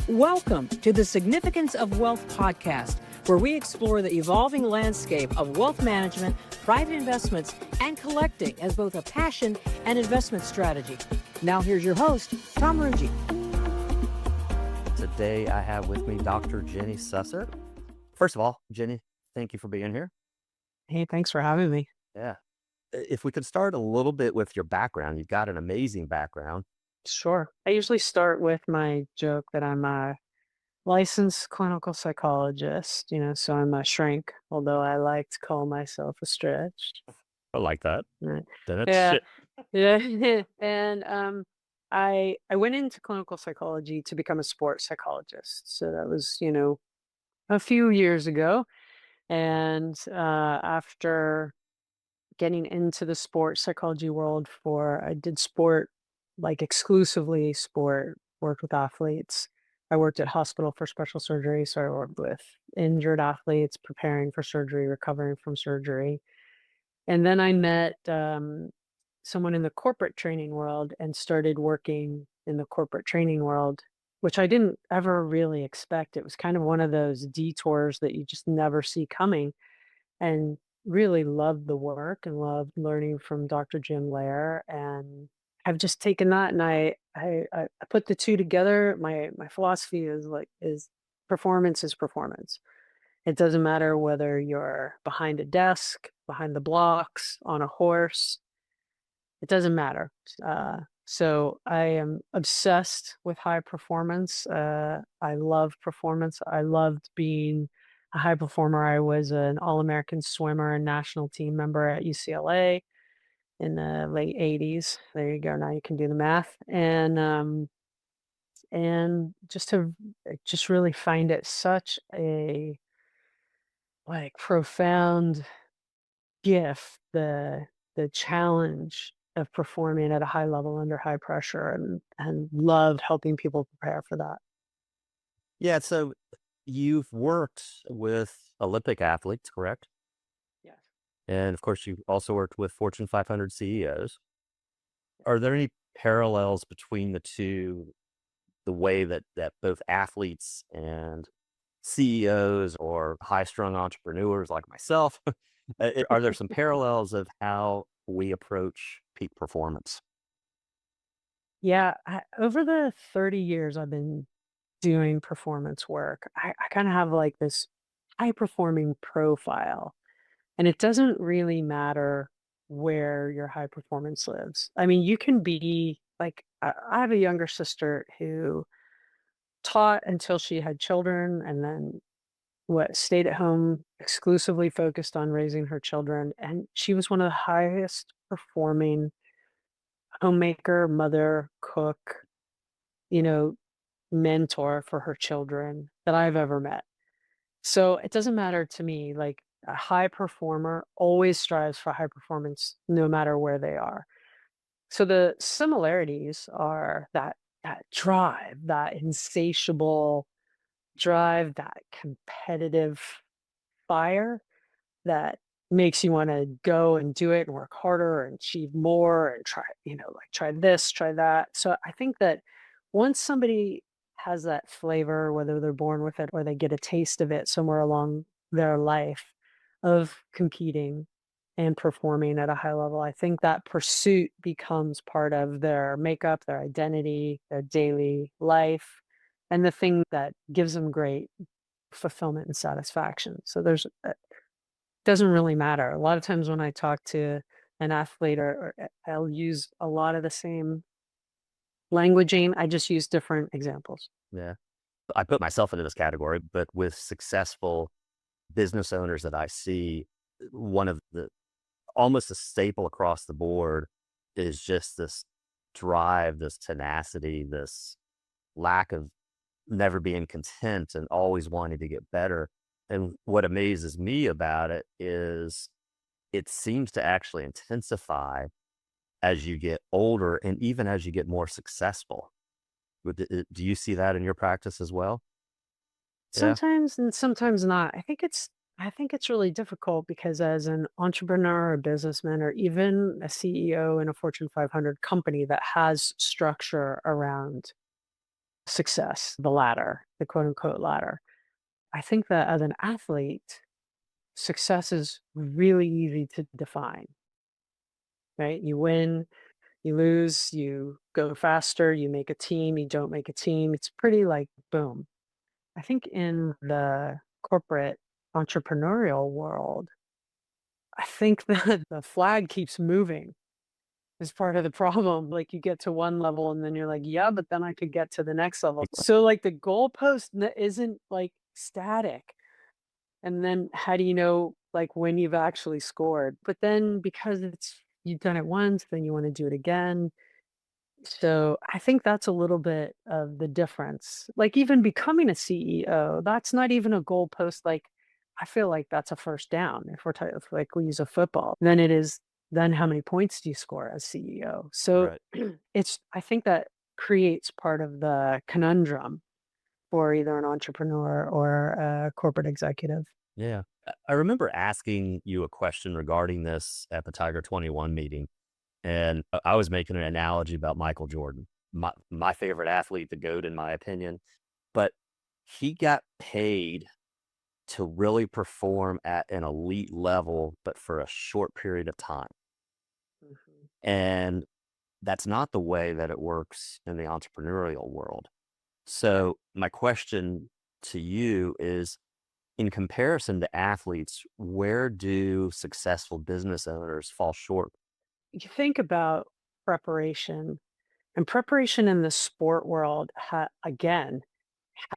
Welcome to the Significance of Wealth podcast, where we explore the evolving landscape of wealth management, private investments, and collecting as both a passion and investment strategy. Now here's your host, Tom Ruggie. Today I have with me Dr. Jenny Susser. First of all, Jenny, thank you for being here. Hey, thanks for having me. Yeah. If we could start a little bit with your background, you've got an amazing background. Sure. I usually start with my joke that I'm a licensed clinical psychologist, so I'm a shrink, although I like to call myself a stretch. I like that. Right. That's Yeah. shit. Yeah. And I went into clinical psychology to become a sports psychologist. So that was, a few years ago. And after getting into the sports psychology world I did sport, like exclusively sport, worked with athletes. I worked at hospital for special surgery, so I worked with injured athletes preparing for surgery, recovering from surgery. And then I met someone in the corporate training world and started working in the corporate training world, which I didn't ever really expect. It was kind of one of those detours that you just never see coming, and really loved the work and loved learning from Dr. Jim Lair. And I've just taken that and I put the two together. My philosophy is performance is performance. It doesn't matter whether you're behind a desk, behind the blocks, on a horse. It doesn't matter. So I am obsessed with high performance. I love performance. I loved being a high performer. I was an All-American swimmer and national team member at UCLA in the late 80s. There you go. Now you can do the math. And just really find it such a profound gift, the challenge of performing at a high level under high pressure, and loved helping people prepare for that. Yeah. So you've worked with Olympic athletes, correct? Yes. And of course, you've also worked with Fortune 500 CEOs. Are there any parallels between the two, the way that both athletes and CEOs or high-strung entrepreneurs like myself, are there some parallels of how we approach peak performance? Yeah, over the 30 years I've been doing performance work, I kind of have like this high performing profile, and it doesn't really matter where your high performance lives. I mean, you can be like, I have a younger sister who taught until she had children, and then stayed at home, exclusively focused on raising her children. And she was one of the highest performing homemaker, mother, cook, you know, mentor for her children that I've ever met. So it doesn't matter to me. Like, a high performer always strives for high performance no matter where they are. So the similarities are that drive, that insatiable drive, that competitive fire that makes you want to go and do it and work harder and achieve more and try, try this, try that. So I think that once somebody has that flavor, whether they're born with it or they get a taste of it somewhere along their life of competing and performing at a high level, I think that pursuit becomes part of their makeup, their identity, their daily life, and the thing that gives them great fulfillment and satisfaction. So doesn't really matter. A lot of times when I talk to an athlete, or I'll use a lot of the same languaging. I just use different examples. Yeah. I put myself into this category, but with successful business owners that I see, one of the almost a staple across the board is just this drive, this tenacity, this lack of never being content and always wanting to get better. And what amazes me about it is it seems to actually intensify as you get older and even as you get more successful. Do you see that in your practice as well? Yeah. Sometimes and sometimes not. I think it's really difficult because as an entrepreneur or businessman or even a CEO in a Fortune 500 company that has structure around success, the ladder, the quote unquote ladder. I think that as an athlete, success is really easy to define, right? You win, you lose, you go faster, you make a team, you don't make a team. It's pretty like boom. I think in the corporate entrepreneurial world, I think that the flag keeps moving is part of the problem. Like you get to one level and then you're like, yeah, but then I could get to the next level. So like the goalpost isn't like static. And then how do you know like when you've actually scored? But then because it's you've done it once, then you want to do it again. So I think that's a little bit of the difference. Like even becoming a CEO, that's not even a goalpost. Like I feel like that's a first down. If we're talking, if like we use a football, then it is. Then how many points do you score as CEO? So Right. it's. I think that creates part of the conundrum for either an entrepreneur or a corporate executive. Yeah. I remember asking you a question regarding this at the Tiger 21 meeting. And I was making an analogy about Michael Jordan, my favorite athlete, the GOAT, in my opinion. But he got paid to really perform at an elite level, but for a short period of time. Mhm. And that's not the way that it works in the entrepreneurial world. So, my question to you is, in comparison to athletes, where do successful business owners fall short? You think about preparation, and preparation in the sport world, again,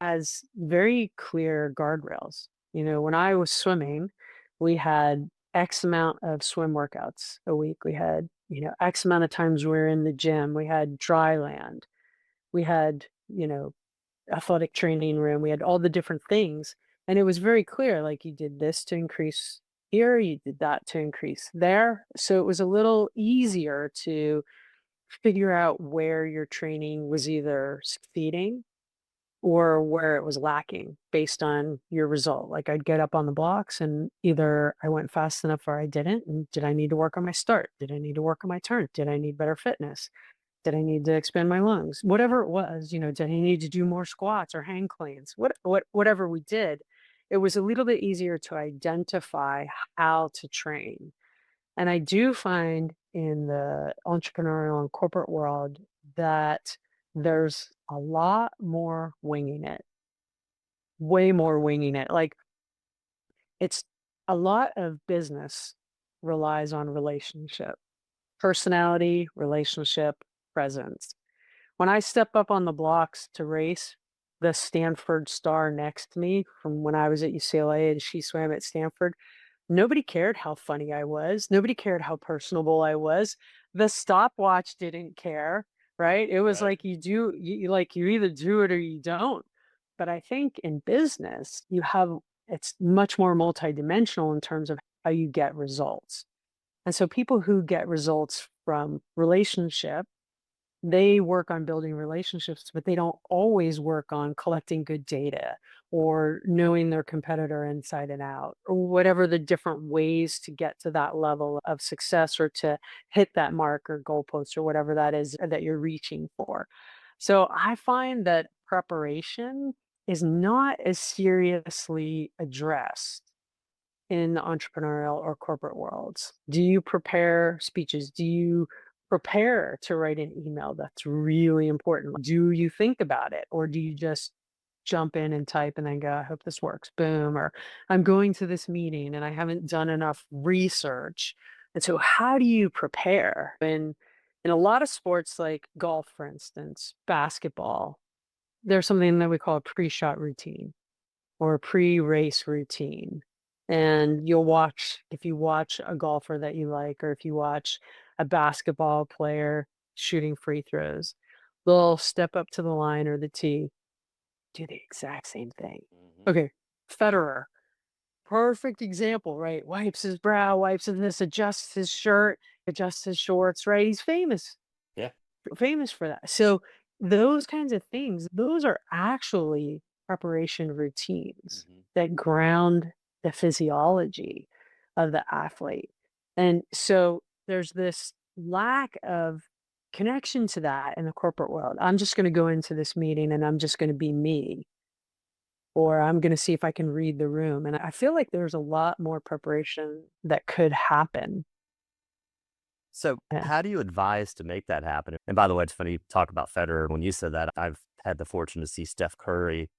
has very clear guardrails. You know, when I was swimming, we had X amount of swim workouts a week. We had, X amount of times we were in the gym. We had dry land. We had, athletic training room. We had all the different things. And it was very clear like you did this to increase here, you did that to increase there. So it was a little easier to figure out where your training was either succeeding or where it was lacking based on your result. Like I'd get up on the blocks and either I went fast enough or I didn't. And did I need to work on my start? Did I need to work on my turn? Did I need better fitness? Did I need to expand my lungs? Whatever it was, did I need to do more squats or hang cleans? Whatever we did, it was a little bit easier to identify how to train. And I do find in the entrepreneurial and corporate world that there's a lot more winging it, way more winging it. Like it's a lot of business relies on relationship, personality, relationship, presence. When I step up on the blocks to race, the Stanford star next to me from when I was at UCLA and she swam at Stanford, nobody cared how funny I was. Nobody cared how personable I was. The stopwatch didn't care, right? It was Right. like you either do it or you don't. But I think in business, it's much more multidimensional in terms of how you get results. And so people who get results from relationship, they work on building relationships, but they don't always work on collecting good data or knowing their competitor inside and out, or whatever the different ways to get to that level of success or to hit that mark or goalpost or whatever that is that you're reaching for. So I find that preparation is not as seriously addressed in the entrepreneurial or corporate worlds? Do you prepare speeches? Do you prepare to write an email? That's really important. Do you think about it or do you just jump in and type and then go, I hope this works? Boom. Or I'm going to this meeting and I haven't done enough research. And so how do you prepare? In a lot of sports like golf, for instance, basketball, there's something that we call a pre-shot routine or a pre-race routine. And if you watch a golfer that you like, or if you watch a basketball player shooting free throws, they'll step up to the line or the tee, do the exact same thing. Mhm. Okay, Federer, perfect example, right? Wipes his brow, wipes this, adjusts his shirt, adjusts his shorts, right? He's Yeah. famous for that. So those kinds of things, those are actually preparation routines Mhm. that ground the physiology of the athlete. And so there's this lack of connection to that in the corporate world. I'm just going to go into this meeting and I'm just going to be me, or I'm going to see if I can read the room. And I feel like there's a lot more preparation that could happen. So, Yeah. how do you advise to make that happen? And by the way, it's funny you talk about Federer. When you said that, I've had the fortune to see Steph Curry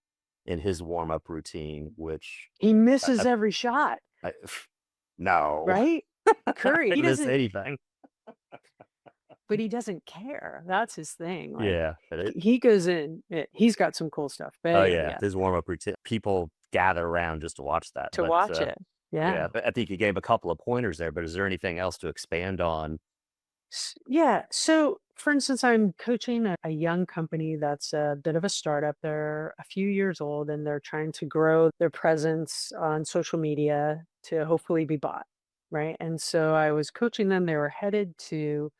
in his warm up routine, which He I, misses every shot, I, no, right? Curry, I he didn't miss doesn't, anything. but he doesn't care. That's his thing. Like Yeah, but he goes in, he's got some cool stuff. But oh anyway, yeah, yeah, his warm up routine. People gather around just to watch that. to But watch it. Yeah. yeah, but I think you gave a couple of pointers there. But is there anything else to expand on? Yeah. So, for instance, I'm coaching a young company that's a bit of a startup. They're a few years old and they're trying to grow their presence on social media to hopefully be bought. Right. And so I was coaching them. They were headed to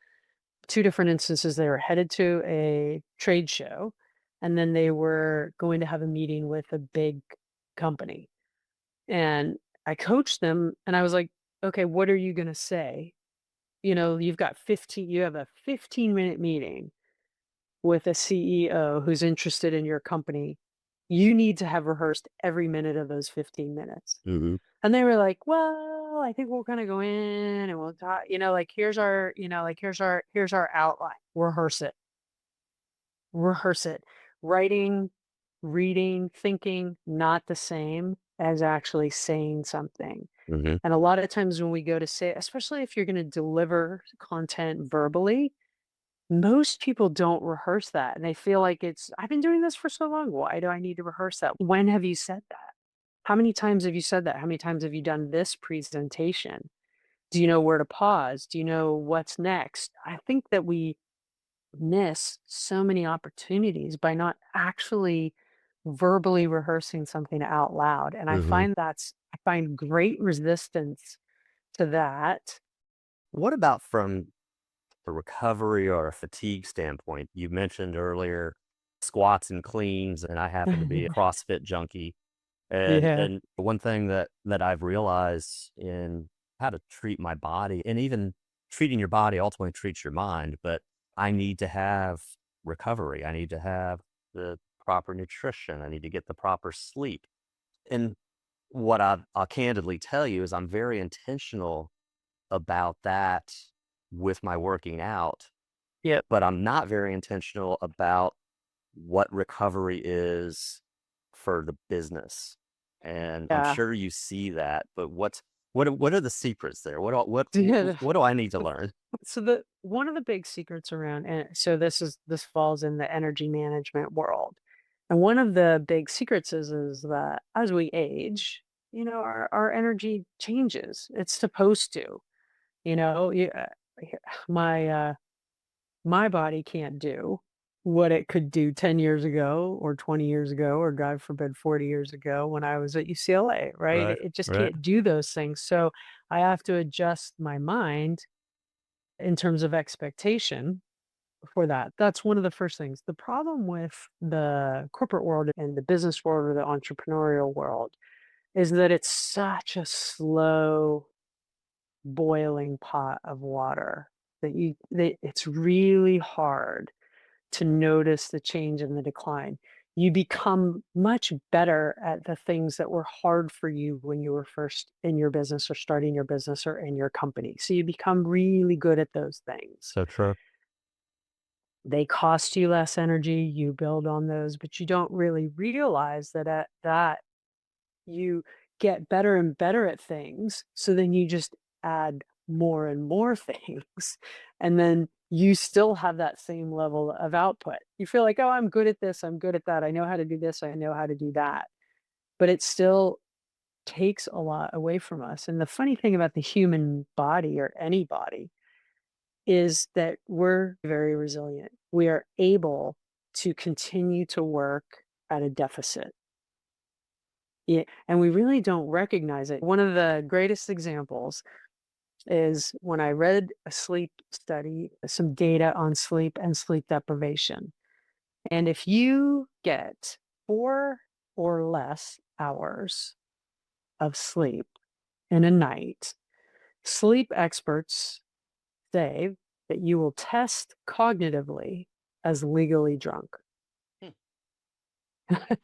two different instances. They were headed to a trade show and then they were going to have a meeting with a big company. And I coached them and I was like, okay, what are you going to say? You have a 15-minute meeting with a CEO who's interested in your company. You need to have rehearsed every minute of those 15 minutes. Hmm. And they were like, well, I think we're going to go in and we'll talk, like here's our outline. Rehearse it. Writing, reading, thinking, not the same as actually saying something. Hmm. And a lot of times when we go to say, especially if you're going to deliver content verbally, most people don't rehearse that. And they feel like I've been doing this for so long. Why do I need to rehearse that? When have you said that? How many times have you said that? How many times have you done this presentation? Do you know where to pause? Do you know what's next? I think that we miss so many opportunities by not actually verbally rehearsing something out loud. And Hmm. I find great resistance to that. What about from the recovery or a fatigue standpoint? You mentioned earlier squats and cleans, and I happen to be a CrossFit junkie. And Yeah. and one thing that I've realized in how to treat my body, and even treating your body ultimately treats your mind, but I need to have recovery. I need to have the proper nutrition. I need to get the proper sleep. And what I'll candidly tell you is I'm very intentional about that with my working out, Yep. but I'm not very intentional about what recovery is for the business. And I'm Yeah. sure you see that, but what are the secrets there? Yeah. What do I need to learn? So the one of the big secrets around, and so this falls in the energy management world. And one of the big secrets is that as we age, our energy changes. It's supposed to, you know, you, uh, my my body can't do what it could do 10 years ago or 20 years ago or God forbid 40 years ago when I was at UCLA, right? Right, It just right. can't do those things. So I have to adjust my mind in terms of expectation for that. That's one of the first things. The problem with the corporate world and the business world or the entrepreneurial world is that it's such a slow boiling pot of water that it's really hard to notice the change and the decline. You become much better at the things that were hard for you when you were first in your business or starting your business or in your company. So you become really good at those things. So true. They cost you less energy, you build on those, but you don't really realize that at that you get better and better at things. So then you just add more and more things. And then you still have that same level of output. You feel like, oh, I'm good at this. I'm good at that. I know how to do this. I know how to do that. But it still takes a lot away from us. And the funny thing about the human body or any body is that we're very resilient. We are able to continue to work at a deficit. Yeah, and we really don't recognize it. One of the greatest examples is when I read a sleep study, some data on sleep and sleep deprivation. And if you get 4 or less hours of sleep in a night, sleep experts say that you will test cognitively as legally drunk. Hmm.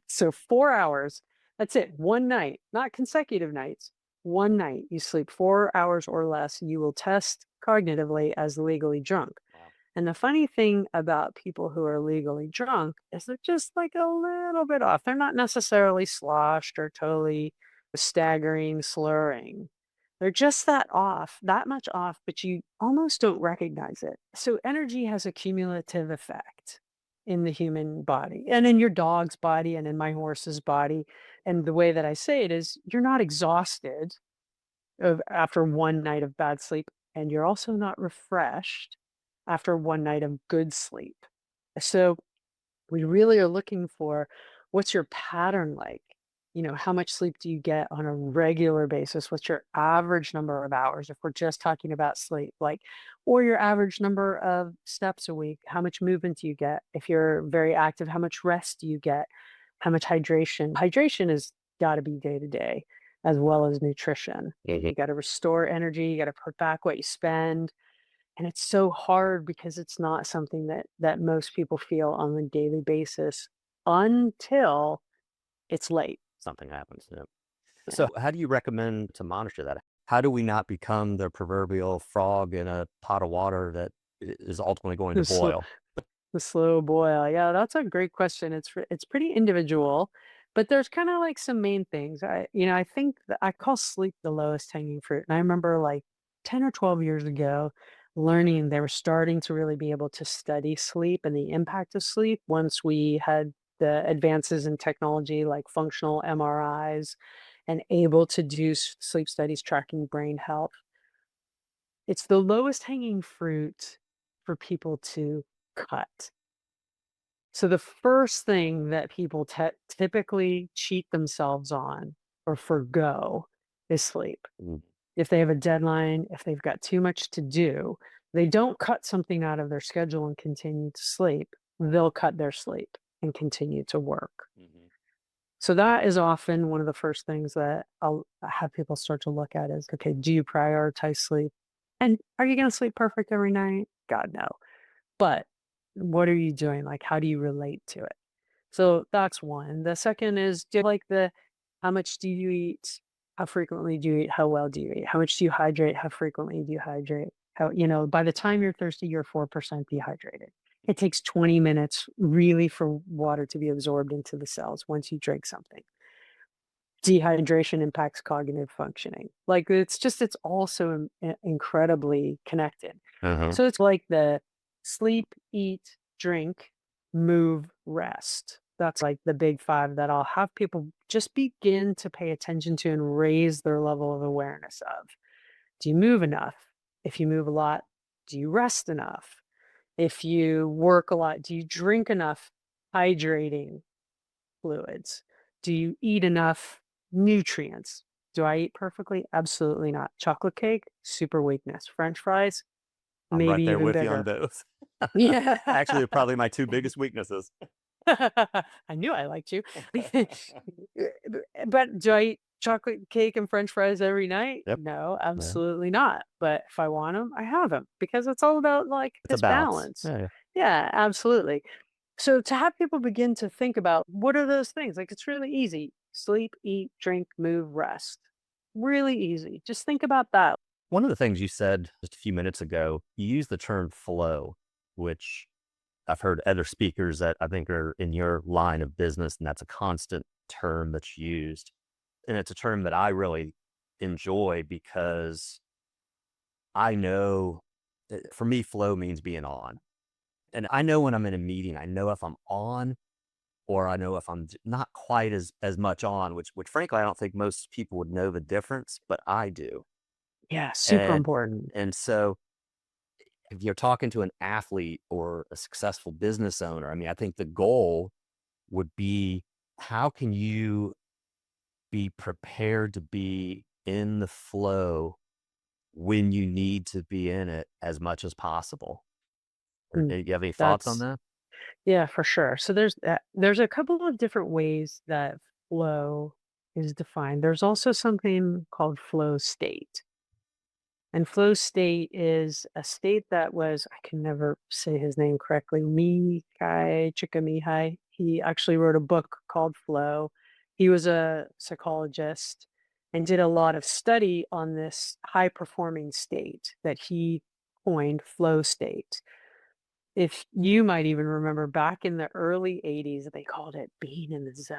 So 4 hours, that's it. One night, not consecutive nights. One night, you sleep 4 hours or less, you will test cognitively as legally drunk. Wow. And the funny thing about people who are legally drunk is they're just like a little bit off. They're not necessarily sloshed or totally staggering, slurring. They're just that off, that much off, but you almost don't recognize it. So energy has a cumulative effect in the human body and in your dog's body and in my horse's body. And the way that I say it is you're not exhausted after one night of bad sleep, and you're also not refreshed after one night of good sleep. So we really are looking for what's your pattern like? How much sleep do you get on a regular basis? What's your average number of hours if we're just talking about sleep? Or your average number of steps a week? How much movement do you get? If you're very active, how much rest do you get? How much hydration? Hydration has got to be day to day as well as nutrition. Mhm. You got to restore energy, you got to put back what you spend. And it's so hard because it's not something that most people feel on a daily basis until it's late. Something happens. Yeah. Yeah. So, how do you recommend to monitor that? How do we not become the proverbial frog in a pot of water that is ultimately going to The slow, boil? the slow boil. Yeah, that's a great question. It's pretty individual, but there's kind of like some main things. I think that I call sleep the lowest hanging fruit. And I remember like 10 or 12 years ago learning they were starting to really be able to study sleep and the impact of sleep once we had the advances in technology like functional MRIs and able to do sleep studies tracking brain health. It's the lowest hanging fruit for people to cut. So the first thing that people typically cheat themselves on or forgo is sleep. Mm. If they have a deadline, if they've got too much to do, they don't cut something out of their schedule and continue to sleep. They'll cut their sleep and continue to work. Mhm. So that is often one of the first things that I'll have people start to look at is, okay, do you prioritize sleep? And are you going to sleep perfect every night? God, no. But what are you doing? Like, how do you relate to it? So that's one. The second is do you like the how much do you eat? How frequently do you eat? How well do you eat? How much do you hydrate? How frequently do you hydrate? By the time you're thirsty, you're 4% dehydrated. It takes 20 minutes really for water to be absorbed into the cells once you drink something. Dehydration impacts cognitive functioning. Like it's also incredibly connected. Uh-huh. So it's like the sleep, eat, drink, move, rest. That's like the big five that I'll have people just begin to pay attention to and raise their level of awareness of. Do you move enough? If you move a lot, do you rest enough? If you work a lot, do you drink enough hydrating fluids? Do you eat enough nutrients? Do I eat perfectly? Absolutely not. Chocolate cake, super weakness. French fries, I'm maybe right there even with you on bigger. both. Yeah. Actually, they're probably my two biggest weaknesses. I knew I liked you. But do I eat chocolate cake and French fries every night? Yep. No, Yeah. absolutely not. But if I want them, I have them because it's all about like It's a this balance. balance. Yeah. Yeah. Yeah, absolutely. So to have people begin to think about what are those things? Like it's really easy. Sleep, eat, drink, move, rest. Really easy. Just think about that. One of the things you said just a few minutes ago, you used the term flow, which I've heard other speakers that I think are in your line of business, and that's a constant term that's used. And it's a term that I really enjoy because I know for me, flow means being on. And I know when I'm in a meeting, I know if I'm on or I know if I'm not quite as much on, which frankly, I don't think most people would know the difference, but I do. Yeah, super And important. and so if you're talking to an athlete or a successful business owner, I mean, I think the goal would be how can you be prepared to be in the flow when you need to be in it as much as possible? Or Mm, do you have any thoughts on That's that? Yeah, for sure. So there's a couple of different ways that flow is defined. There's also something called flow state. And flow state is a state that was, I can never say his name correctly, Mikai Csikszentmihalyi. He actually wrote a book called Flow. He was a psychologist and did a lot of study on this high performing state that he coined flow state. If you might even remember back in the early 80s, they called it being in the zone.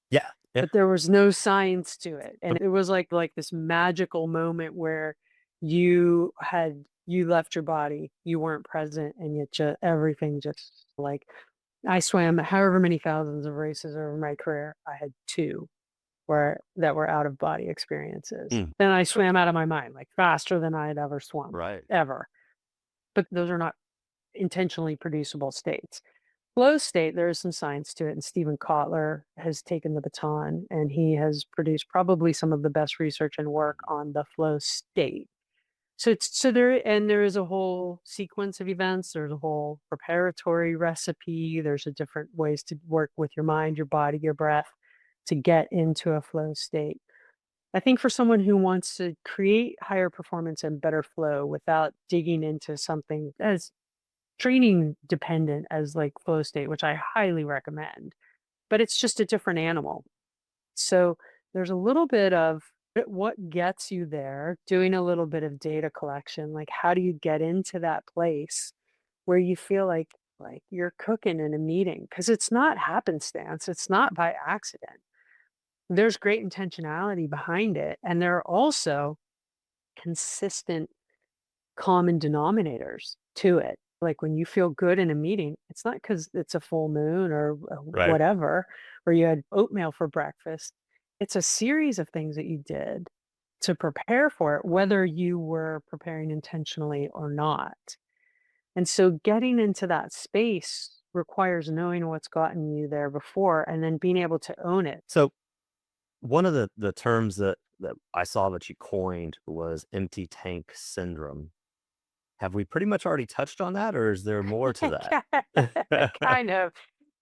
Yeah. Yeah. But there was no science to it, and it was like this magical moment where you left your body, you weren't present, and yet everything just like I swam however many thousands of races over my career. I had 2 where that were out of body experiences. Mm, Then I swam out of my mind, like faster than I had ever swum, right. ever. But those are not intentionally producible states. Flow state, there is some science to it, and Stephen Kotler has taken the baton, and he has produced probably some of the best research and work on the flow state. There is a whole sequence of events. There's a whole preparatory recipe. There's a different ways to work with your mind, your body, your breath to get into a flow state. I think for someone who wants to create higher performance and better flow without digging into something as training dependent as like flow state, which I highly recommend, but it's just a different animal. So there's a little bit of what gets you there, doing a little bit of data collection, like how do you get into that place where you feel like you're cooking in a meeting? Because it's not happenstance, it's not by accident. There's great intentionality behind it. And there are also consistent common denominators to it. Like when you feel good in a meeting, it's not because it's a full moon or Right. whatever, or you had oatmeal for breakfast. It's a series of things that you did to prepare for it, whether you were preparing intentionally or not. And so getting into that space requires knowing what's gotten you there before and then being able to own it. So one of the terms that I saw that you coined was empty tank syndrome. Have we pretty much already touched on that, or is there more to that? Kind of.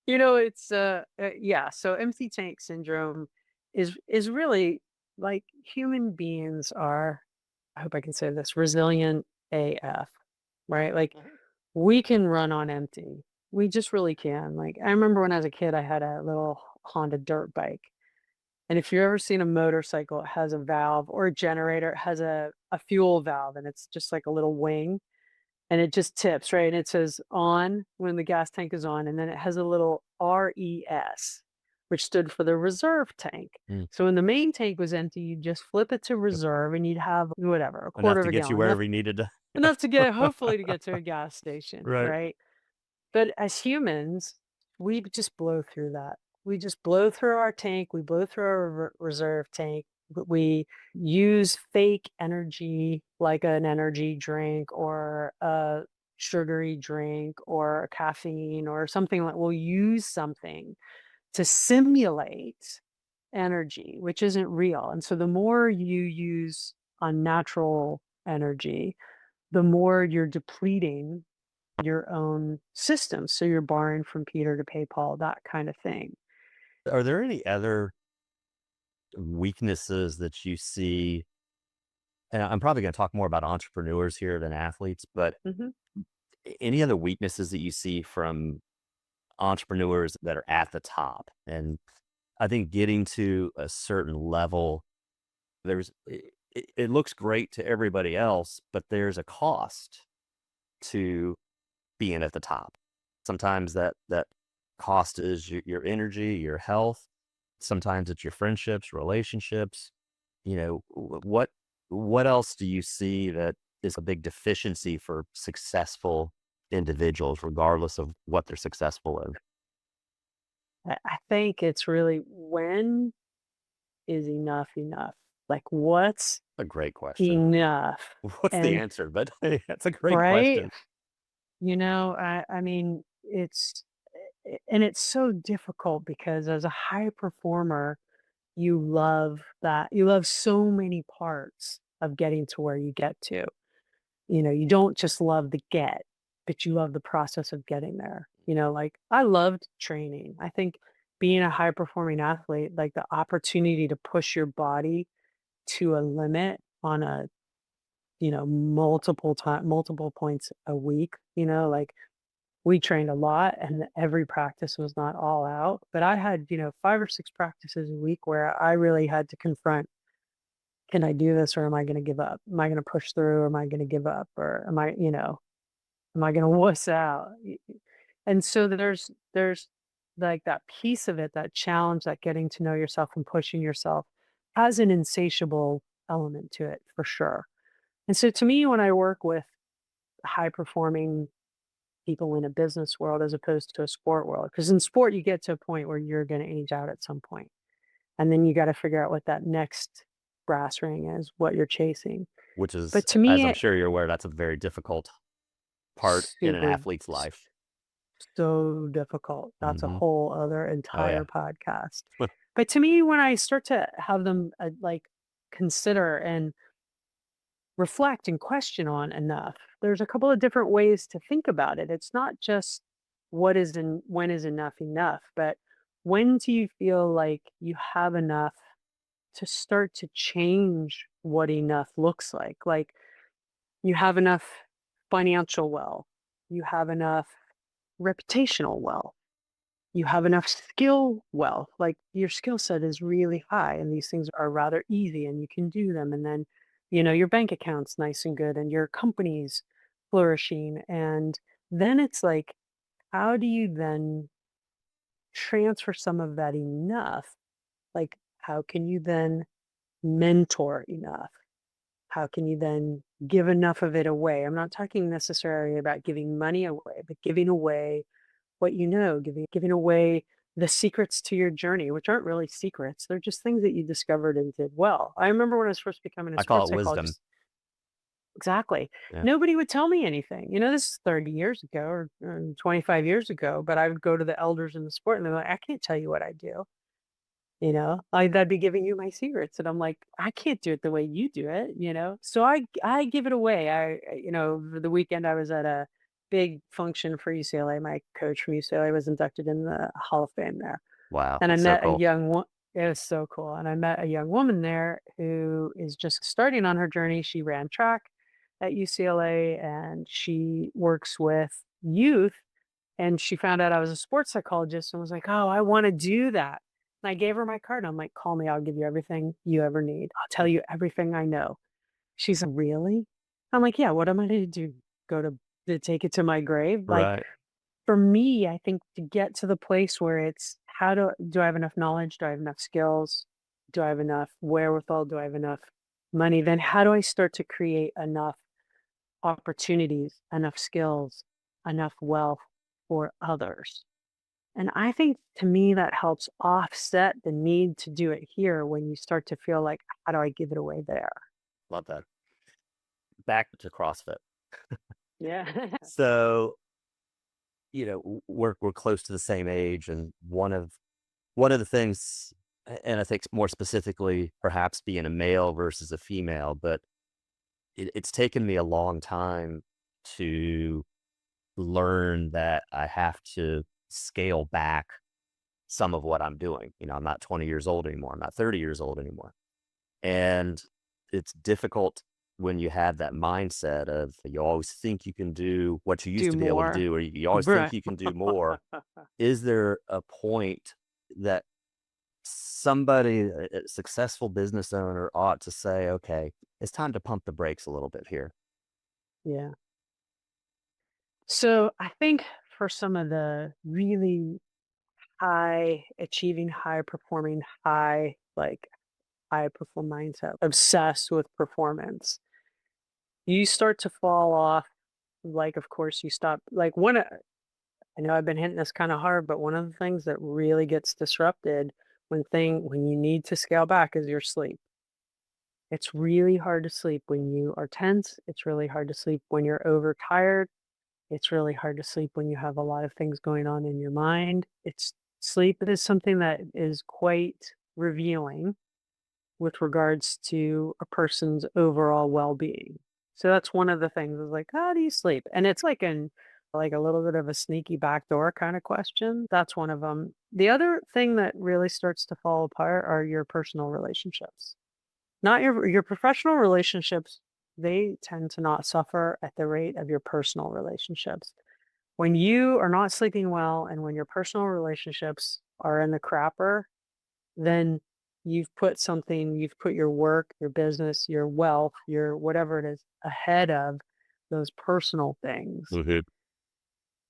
It's yeah, so empty tank syndrome is really like human beings are, I hope I can say this, resilient AF, right? Like Mhm. we can run on empty. We just really can. Like I remember when I was a kid, I had a little Honda dirt bike. And if you've ever seen a motorcycle, it has a valve or a generator, it has a fuel valve and it's just like a little wing and it just tips, right? And it says on when the gas tank is on, and then it has a little RES, which stood for the reserve tank. Mm. So when the main tank was empty, you'd just flip it to reserve and you'd have whatever, a Enough quarter of to a get you gallon, enough, wherever you needed to. enough to get, hopefully, to get to a gas station, Right. right? But as humans, we just blow through that. We just blow through our tank, we blow through our reserve tank. We use fake energy like an energy drink or a sugary drink or a caffeine or something like we'll use something to simulate energy, which isn't real. And so the more you use unnatural energy, the more you're depleting your own system. So you're borrowing from Peter to pay Paul, that kind of thing. Are there any other weaknesses that you see? And I'm probably going to talk more about entrepreneurs here than athletes, but Mhm. any other weaknesses that you see from entrepreneurs that are at the top? And I think getting to a certain level, it looks great to everybody else, but there's a cost to being at the top. Sometimes that cost is your energy, your health. Sometimes it's your friendships, relationships. What else do you see that is a big deficiency for successful individuals, regardless of what they're successful in? I think it's really when is enough enough? Like what's A great question. enough? What's the And answer? But that's a great right? question. I mean, and it's so difficult because as a high performer, you love that. You love so many parts of getting to where you get to. You don't just love the get, but you love the process of getting there. Like I loved training. I think being a high performing athlete, like the opportunity to push your body to a limit on a multiple points a week, like we trained a lot and every practice was not all out, but I had, 5 or 6 practices a week where I really had to confront, can I do this or am I going to give up? Am I going to push through or am I going to give up? Or am I going to wuss out? And so there's like that piece of it, that challenge, that getting to know yourself and pushing yourself has an insatiable element to it for sure. And so to me, when I work with high performing people in a business world as opposed to a sport world, because in sport you get to a point where you're going to age out at some point, and then you got to figure out what that next brass ring is, what you're chasing. which is, But to as me, I'm sure you're aware, that's a very difficult part in an super athlete's life. so difficult. That's a Hmm. whole other Oh entire yeah. podcast. But to me, when I start to have them like consider and reflect and question on enough, there's a couple of different ways to think about it. It's not just when is enough, but when do you feel like you have enough to start to change what enough looks like? Like you have enough financial wealth, you have enough reputational wealth, you have enough skill wealth, like your skill set is really high and these things are rather easy and you can do them. And then, your bank account's nice and good and your company's flourishing. And then it's like, how do you then transfer some of that enough? Like, how can you then mentor enough? How can you then give enough of it away? I'm not talking necessarily about giving money away, but giving away what giving away the secrets to your journey, which aren't really secrets. They're just things that you discovered and did well. I remember when I was first becoming a I call sports it wisdom. psychologist. Exactly. Yeah. Nobody would tell me anything. This is 30 years ago or 25 years ago, but I would go to the elders in the sport and they're like, I can't tell you what I do. I'd be giving you my secrets, and I'm like, I can't do it the way you do it. So I give it away. Over the weekend I was at a big function for UCLA. My coach from UCLA was inducted in the Hall of Fame there, Wow, and I that's so met a cool. young one. It was so cool, and I met a young woman there who is just starting on her journey. She ran track at UCLA, and she works with youth, and she found out I was a sports psychologist and was like, "Oh, I wanna do that." And I gave her my card. I'm like, "Call me. I'll give you everything you ever need. I'll tell you everything I know." She's like, "Really?" I'm like, "Yeah, what am I to do? Go to take it to my grave?" Like, Right. for me, I think to get to the place where it's how do I have enough knowledge? Do I have enough skills? Do I have enough wherewithal? Do I have enough money? Then how do I start to create enough opportunities, enough skills, enough wealth for others? And I think to me that helps offset the need to do it here when you start to feel like, how do I give it away there? Love that. Back to CrossFit. Yeah. So, we're close to the same age, and one of the things, and I think more specifically, perhaps being a male versus a female, but it's taken me a long time to learn that I have to scale back some of what I'm doing. I'm not 20 years old anymore. I'm not 30 years old anymore. And it's difficult when you have that mindset of you always think you can do what you used Do to be able to more. do, or you always think Right. you can do more. Is there a point that somebody, a successful business owner, ought to say, okay, it's time to pump the brakes a little bit here? Yeah. So I think for some of the really high achieving, high performing, high perform mindset, obsessed with performance, you start to fall off. Like, of course, you stop. Like, I know I've been hitting this kind of hard, but one of the things that really gets disrupted when you need to scale back is your sleep. It's really hard to sleep when you are tense. It's really hard to sleep when you're overtired. It's really hard to sleep when you have a lot of things going on in your mind. It's Sleep is something that is quite revealing with regards to a person's overall well-being. So that's one of the things is like, how do you sleep? And it's like a little bit of a sneaky backdoor kind of question. That's one of them. The other thing that really starts to fall apart are your personal relationships. Not your professional relationships they tend to not suffer at the rate of your personal relationships. When you are not sleeping well and when your personal relationships are in the crapper, then you've put your work, your business, your wealth, your whatever it is ahead of those personal things. Mhm.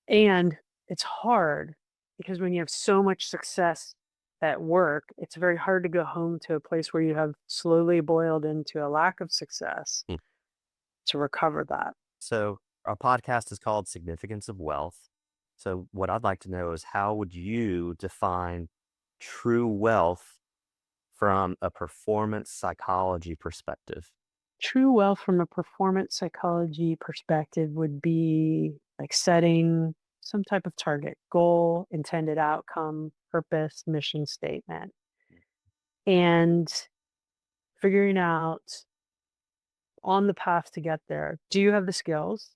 And it's hard because when you have so much success at work, it's very hard to go home to a place where you have slowly boiled into a lack of success Mm. to recover that. So our podcast is called Significance of Wealth. So what I'd like to know is how would you define true wealth from a performance psychology perspective? True wealth from a performance psychology perspective would be like setting some type of target, goal, intended outcome, purpose, mission statement, and figuring out on the path to get there. Do you have the skills?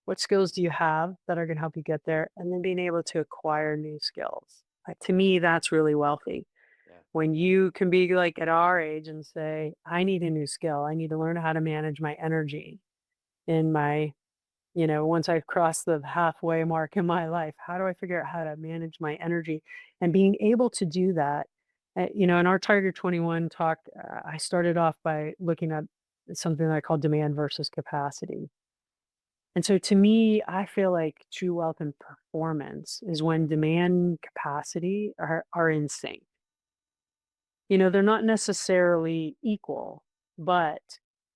What skills do you have that are going to help you get there? And then being able to acquire new skills. To me, that's really wealthy. Yeah. When you can be like at our age and say, I need a new skill. I need to learn how to manage my energy in my, once I've crossed the halfway mark in my life, how do I figure out how to manage my energy and being able to do that? In our Tiger 21 talk, I started off by looking at something that I call demand versus capacity. And so to me, I feel like true wealth and performance is when demand and capacity are in sync. They're not necessarily equal, but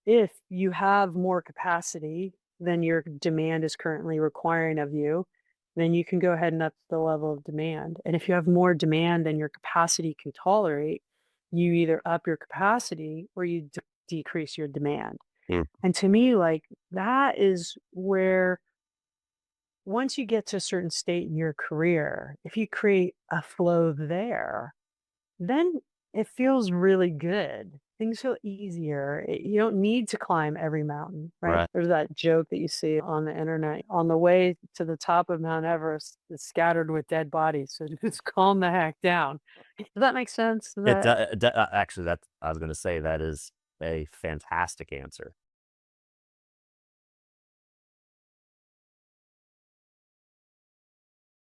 if you have more capacity than your demand is currently requiring of you, then you can go ahead and up the level of demand. And if you have more demand than your capacity can tolerate, you either up your capacity or you decrease your demand. Mm. And to me, like that is where once you get to a certain state in your career, if you create a flow there, then it feels really good. Things feel easier. You don't need to climb every mountain, right? Right. There's that joke that you see on the internet. On the way to the top of Mount Everest, it's scattered with dead bodies. So just calm the heck down. Does that make sense? Actually, that I was going to say that is a fantastic answer.